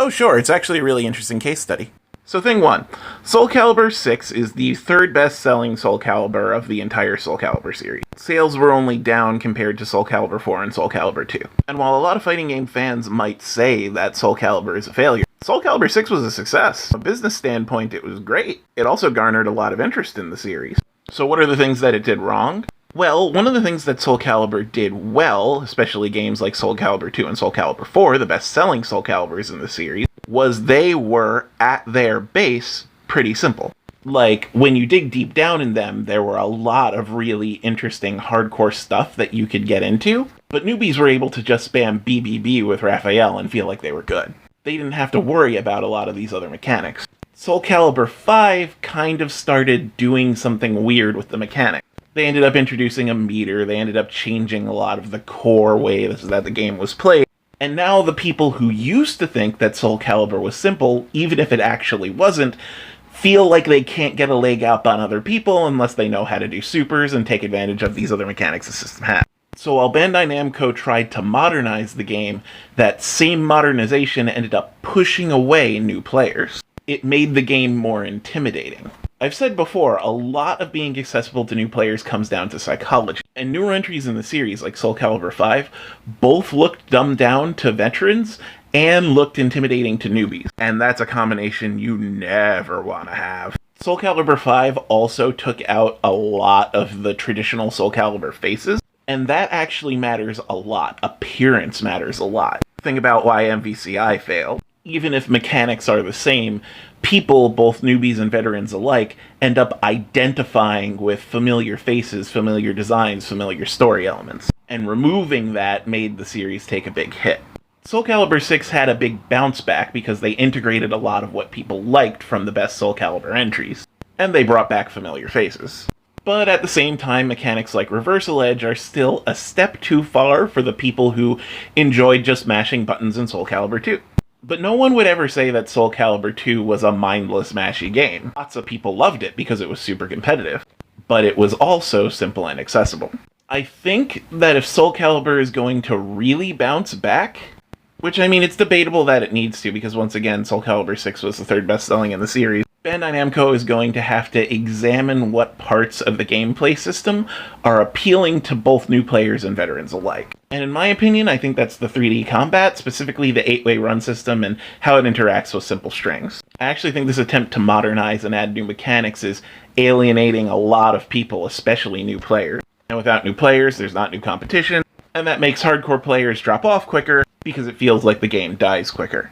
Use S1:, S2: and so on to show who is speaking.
S1: Oh sure, it's actually a really interesting case study. So thing 1, Soul Calibur 6 is the third best-selling Soul Calibur of the entire Soul Calibur series. Sales were only down compared to Soul Calibur 4 and Soul Calibur 2. And while a lot of fighting game fans might say that Soul Calibur is a failure, Soul Calibur 6 was a success. From a business standpoint, it was great. It also garnered a lot of interest in the series. So what are the things that it did wrong? Well, one of the things that Soul Calibur did well, especially games like Soul Calibur 2 and Soul Calibur 4, the best-selling Soul Caliburs in the series, was they were, at their base, pretty simple. Like, when you dig deep down in them, there were a lot of really interesting hardcore stuff that you could get into, but newbies were able to just spam BBB with Raphael and feel like they were good. They didn't have to worry about a lot of these other mechanics. Soul Calibur 5 kind of started doing something weird with the mechanics. They ended up introducing a meter, they ended up changing a lot of the core ways that the game was played, and now the people who used to think that Soul Calibur was simple, even if it actually wasn't, feel like they can't get a leg up on other people unless they know how to do supers and take advantage of these other mechanics the system has. So while Bandai Namco tried to modernize the game, that same modernization ended up pushing away new players. It made the game more intimidating. I've said before, a lot of being accessible to new players comes down to psychology, and newer entries in the series, like Soul Calibur 5, both looked dumbed down to veterans and looked intimidating to newbies, and that's a combination you never want to have. Soul Calibur 5 also took out a lot of the traditional Soul Calibur faces, and that actually matters a lot. Appearance matters a lot. Think about why MVCI failed. Even if mechanics are the same, people, both newbies and veterans alike, end up identifying with familiar faces, familiar designs, familiar story elements. And removing that made the series take a big hit. Soul Calibur 6 had a big bounce back because they integrated a lot of what people liked from the best Soul Calibur entries, and they brought back familiar faces. But at the same time, mechanics like Reversal Edge are still a step too far for the people who enjoyed just mashing buttons in Soul Calibur 2. But no one would ever say that Soul Calibur 2 was a mindless, mashy game. Lots of people loved it because it was super competitive, but it was also simple and accessible. I think that if Soul Calibur is going to really bounce back, which, I mean, it's debatable that it needs to, because once again, Soul Calibur 6 was the third best-selling in the series, Bandai Namco is going to have to examine what parts of the gameplay system are appealing to both new players and veterans alike. And in my opinion, I think that's the 3D combat, specifically the 8-way run system and how it interacts with simple strings. I actually think this attempt to modernize and add new mechanics is alienating a lot of people, especially new players. And without new players, there's not new competition, and that makes hardcore players drop off quicker because it feels like the game dies quicker.